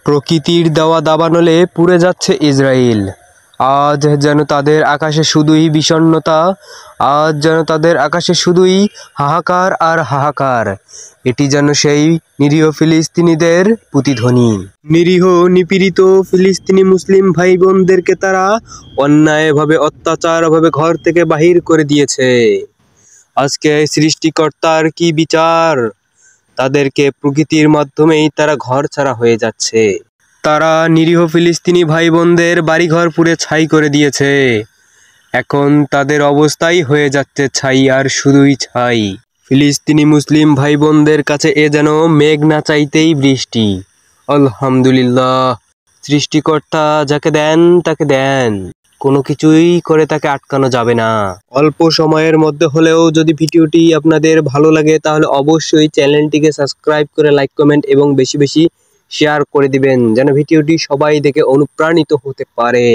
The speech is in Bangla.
প্রকৃতির দেওয়া দাবানলে পুড়ে যাচ্ছে ইসরায়েল। আজ যেন তাদের আকাশে শুধুই বিষণ্ণতা, আজ যেন তাদের আকাশে শুধুই হাহাকার আর হাহাকার। এটি যেন সেই নিরীহ ফিলিস্তিনিদের প্রতিধ্বনি। নিরীহ নিপীড়িত ফিলিস্তিনি মুসলিম ভাই বোনদেরকে তারা অন্যায়ভাবে অত্যাচারভাবে ঘর থেকে বাহির করে দিয়েছে। আজকে সৃষ্টিকর্তার কি বিচার? তাদেরকে প্রকৃতির মাধ্যমেই তারা ঘর ছাড়া হয়ে যাচ্ছে। তারা নিরীহ ফিলিস্তিনি ভাই বোনদের বাড়িঘর পুড়ে ছাই করে দিয়েছে। এখন তাদের অবস্থাই হয়ে যাচ্ছে ছাই আর শুধুই ছাই। ফিলিস্তিনি মুসলিম ভাই বোনদের কাছে এ যেন মেঘ না চাইতেই বৃষ্টি। আলহামদুলিল্লাহ, সৃষ্টিকর্তা যাকে দেন তাকে দেন, কোনো কিছুই করে তাকে আটকানো যাবে না। অল্প সময়ের মধ্যে হলেও যদি ভিডিওটি আপনাদের ভালো লাগে তাহলে অবশ্যই চ্যানেলটিকে সাবস্ক্রাইব করে লাইক কমেন্ট এবং বেশি বেশি শেয়ার করে দিবেন, যেন ভিডিওটি সবাই দেখে অনুপ্রাণিত হতে পারে।